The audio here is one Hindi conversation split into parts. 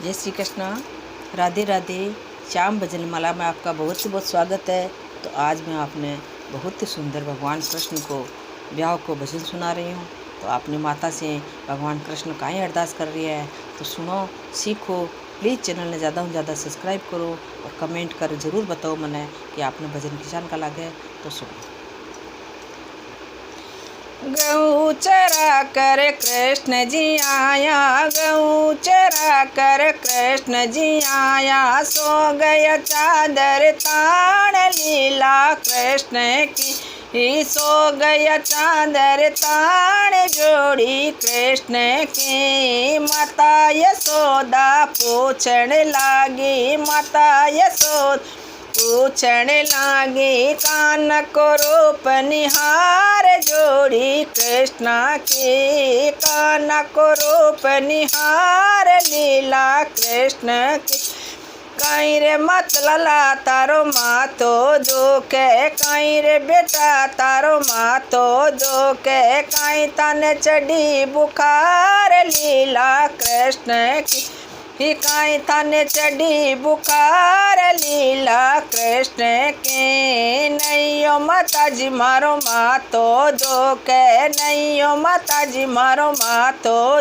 जय श्री कृष्ण, राधे राधे। श्याम भजन माला में आपका बहुत ही बहुत स्वागत है। तो आज मैं आपने बहुत ही सुंदर भगवान कृष्ण को ब्याह को भजन सुना रही हूँ। तो आपने माता से भगवान कृष्ण का ही अरदास कर रही है, तो सुनो, सीखो। प्लीज़ चैनल ने ज़्यादा से ज़्यादा सब्सक्राइब करो और कमेंट कर ज़रूर बताओ मैंने कि आपने भजन किसान का लगे। तो सुनो। गऊ चरा कर कृष्ण जी आया, गऊ चरा कर कृष्ण जी आया, सो गया चादर तान लीला कृष्ण की, सो गया चादर तान जोड़ी कृष्ण की। माता यशोदा पूछण लागी, माता यशोदा पूछण लागी, कान को रूप निहार जोड़ी कृष्णा की, कान को रूप निहार लीला कृष्ण की। कहीं रे मतलला तारो मातो दुखे, कहीं रे बेटा तारो मातो दुखे, कहीं तन चढ़ी बुखार लीला कृष्ण की, काई तन चढ़ी बुखार लीला कृष्ण के। नैयो माता जी मारो मातो दुखे, नैयो माता जी मारो मातो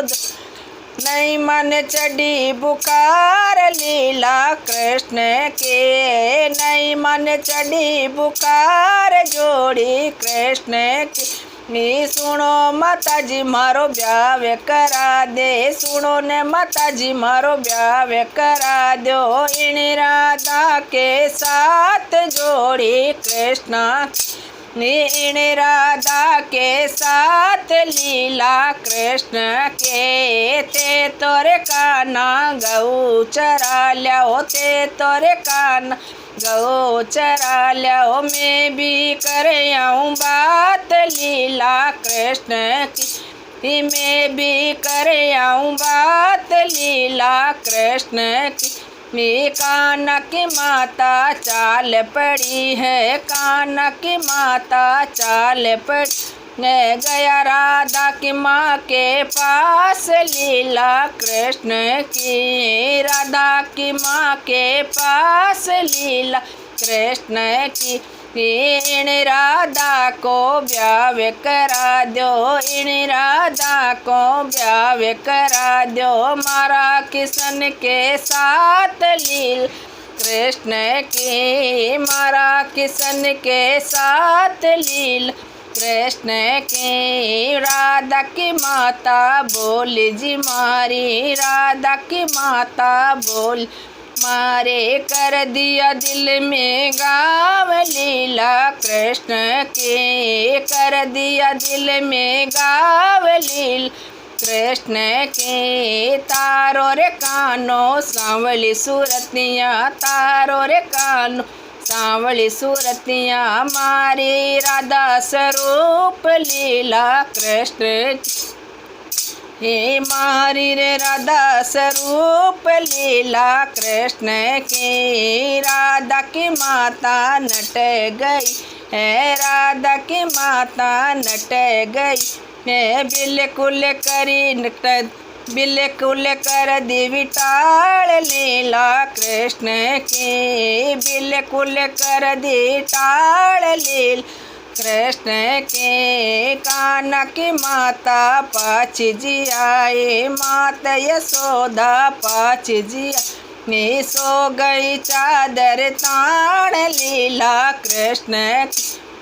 नहीं मन चढ़ी बुखार लीला कृष्ण के, नहीं मन चढ़ी बुखार जोड़ी कृष्ण की। सुनो माता जी मारो ब्याह करा दे, सुनो ने माता जी मारो ब्याह करा दो, इन राधा के साथ जोड़ी कृष्णा, इन राधा के साथ लीला कृष्ण के। ते तोरे काना गऊ चरा लो, ते तोरे काना गऊ चरा लो, मैं भी कर आऊँ बात लीला कृष्ण की, मैं भी कर आऊँ बात लीला कृष्ण की। कान की माता चाल पड़ी है, कान की माता चाल पड़ी है, गया राधा की माँ के पास लीला कृष्ण की, राधा की माँ के पास लीला कृष्ण की। इन राधा को ब्याह करा दो, इन राधा को ब्याह करा दो, मारा किशन के साथ लील कृष्ण की, मारा किशन के साथ लील कृष्ण की। राधा की माता बोली जी मारी, राधा की माता बोल मारे, कर दिया दिल में गाँव लीला कृष्ण के, कर दिया दिल में गाँव लीला कृष्ण के। तारो रे कानो सांवली सूरतियाँ, तारो रे कानो सांवली सूरतियाँ, मारी राधा स्वरूप लीला कृष्ण हे, मारी रे राधा स्वरूप लीला कृष्ण की। राधा की माता नट गई है, राधा की माता नट गई है, बिल्कुल करी नट, बिल्कुल कर दी टाल लीला कृष्ण की, बिल्कुल कर दी टाल लीला कृष्ण के। कान की माता पाछ जी आए, माता यशोदा पाछ जी में, सो गई चादर तान लीला कृष्ण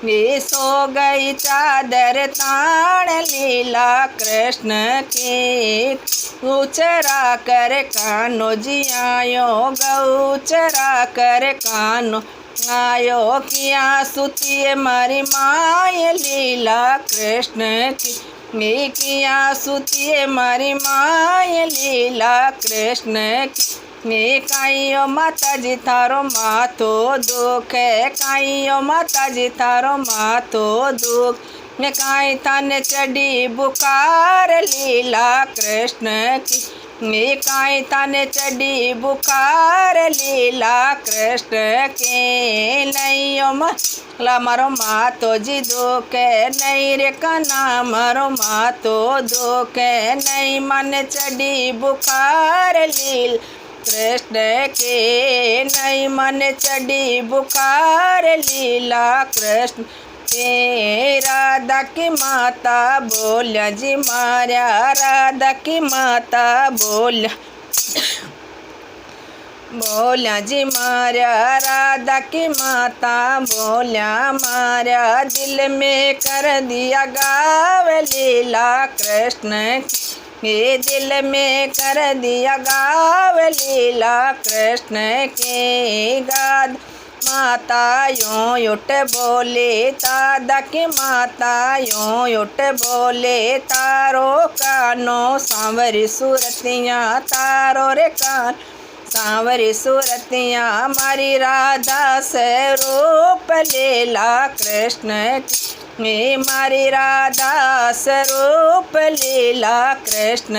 में, सो गई चादर तान लीला कृष्ण के। गऊ चरा कर कानो जी आयो, गऊ चरा कर कानो आयो, किया सुतिए मारी माय लीला कृष्ण की, मैं किया सुतिए मारी माय लीला कृष्ण की। मैं काइयो माता जी थारो माथो दुख है, काइयो माता जी थारो माथो दुख, मैं काई थाने चढ़ी बुखार लीला कृष्ण की, मैं काई थाने चढ़ी बुखार लीला कृष्ण के। नैयो मला मारो मातो जी दुखे, नहीं रे काना मारो मातो दुखे, नहीं मन चढ़ी बुखार लील कृष्ण के नहीं मन चढ़ी बुखार लीला कृष्ण के। राधा की माता बोल्या जी मार्या, राधा की माता बोल्या जी मार्या, राधा की माता बोल्या मार्या। दिल में कर दिया गाव लीला कृष्ण के, दिल में कर दिया गाव लीला कृष्ण के। गाद माता यूं उठ बोले, दादा की माता यूं उठ बोले। तारो कानो सांवरी सूरतियाँ, तारो रे कान सांवरी सूरतियाँ। मारी राधा से रूप लीला कृष्ण में, मारी राधा से रूप लीला कृष्ण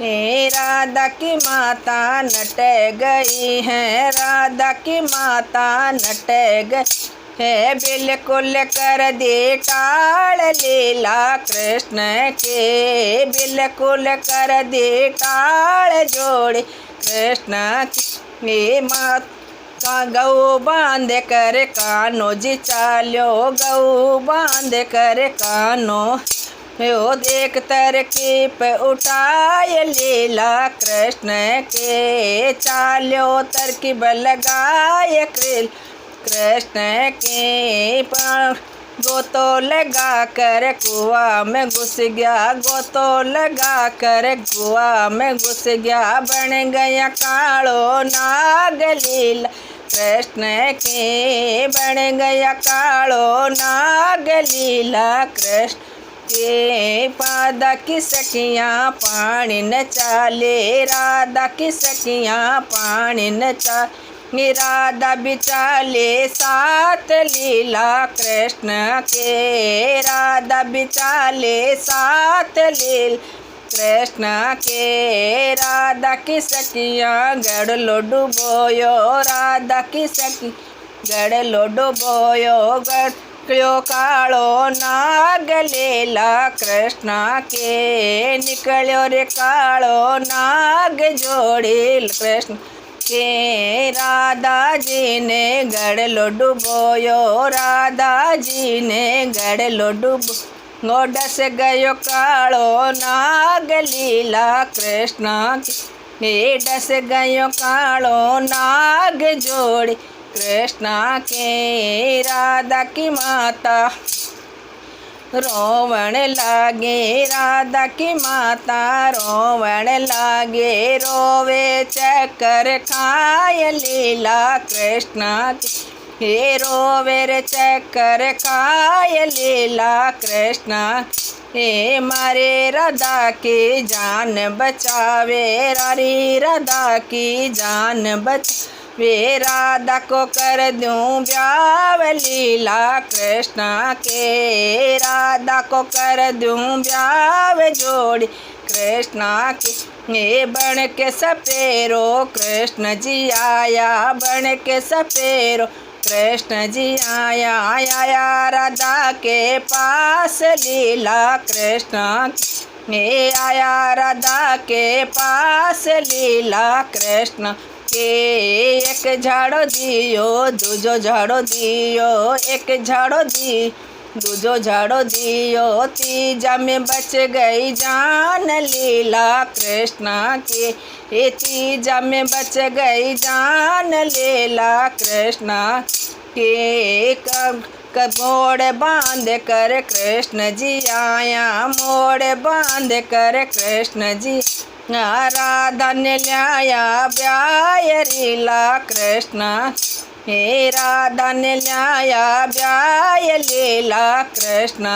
में। राधा की माता नट गई है, राधा की माता नट गई है। बिल्कुल कर दे टाल लीला कृष्ण के, बिल्कुल कर दे टाल जोड़े कृष्ण की। माता गऊ बांध कर कानो जी चाल्यो, गऊ बांध कर कानो यो। देख तरकीब उठाए लीला कृष्ण के, चाल्यो तरकीब लगाए कृष्ण के। गोतो लगा कर कुआ में घुस गया, गोतो लगा कर कुआ में घुस गया। बन गया कालो नाग लीला कृष्ण के, बन गया कालो नाग लीला कृष्ण के। राधा की सखियाँ पानी न चाले, राधा की सखियाँ पानी न चाले। राधा बिचाले साथ लीला कृष्ण के, राधा बिचाले साथ लीला कृष्ण के। राधा की सखियाँ गड़लो डुबोयो, राधा की सखी गड़लो डुबोयो। गड़लो कालो नाग लीला कृष्ण के, निकलो रे कालो नाग जोड़ी कृष्ण के। राधा जी ने गड़लो डुबोयो, राधा जी ने गड़लो डुबो। डस गयो कालो नाग लीला कृष्ण के, डस गयो कालो नाग जोड़ी कृष्ण के। राधा की माता रोवण लागे, राधा की माता रोवण लागे। रोवे चक्कर खाए लीला कृष्ण के, रोवे रे चक्कर खाए लीला कृष्ण हे। मारे राधा की जान बचावे, रारी राधा की जान वे। राधा को कर दूं ब्याह लीला कृष्ण के, राधा को कर दूं ब्याह जोड़ी कृष्ण के। ये बन के सपेरो कृष्ण जी आया, बन के सपेरो कृष्ण जी आया। आया राधा के पास लीला कृष्ण ये, आया राधा के पास लीला कृष्ण के। एक झाड़ो दियो दूजो झाड़ो दियो, एक झाड़ो दी दूजो झाड़ो दियो। तीजा में बच गई जान लीला कृष्ण के, ये तीजा में बच गई जान लीला कृष्ण के। मोड़ बांध कर कृष्ण जी आया, मोड़ बांध कर कृष्ण जी। राधा ने लाया ब्याह लीला कृष्ण हे, राधा ने लाया ब्याह लीला कृष्ण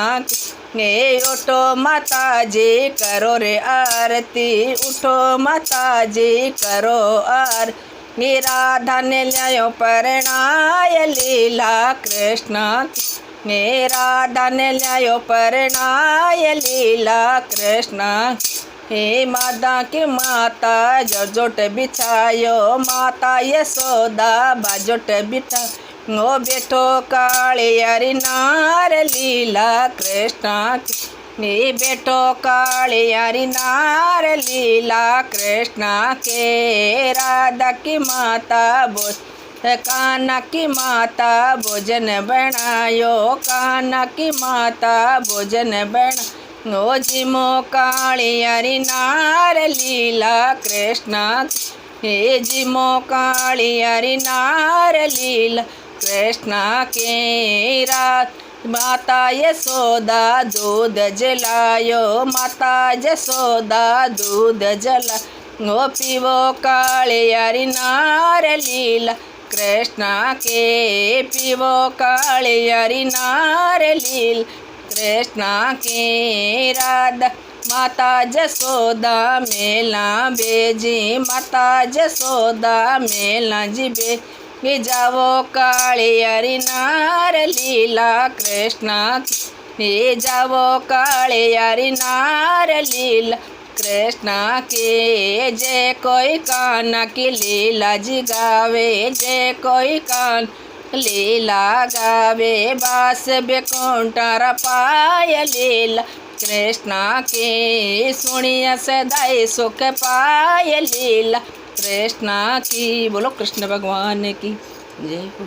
हे। उठो माता जी करो रे आरती, उठो माता जी करो आरती। राधा ने लायो परणाय लीला कृष्ण हे, राधा ने लायो परणाय लीला कृष्ण हे। माता की माता जोट बिछायो, माता यशोदा बाजोट बिठा। ओ बेटो काले यारी नार लीला कृष्ण ये बेटो कालियारी नार लीला कृष्णा के राधा की माता बोल कान्हा की माता भोजन बनायो कान्हा की माता भोजन बना ओ जिमो कालियारी नार लीला कृष्णा हे जिमो कालियारी नार लीला कृष्णा के रात माता यशोदा दूध जलायो माता यशोदा दूध जला ओ पीवो कालियारी नार लीला कृष्णा के पीवो कालियारी नार लीला कृष्णा के राधा माता जसोदा मेला बेजी माता जसोदा मेला जी बे जावो कालियारी नार लीला कृष्णा की जावो कालियारी नार लीला कृष्णा के जय कोई कान्हा की लीला जी गावे जय कोई कान लीला गावे बास बेकुंठारा पाय लीला कृष्णा के सुनिया सदाई सुख पाय लीला कृष्णा की। बोलो कृष्ण भगवान की जय हो।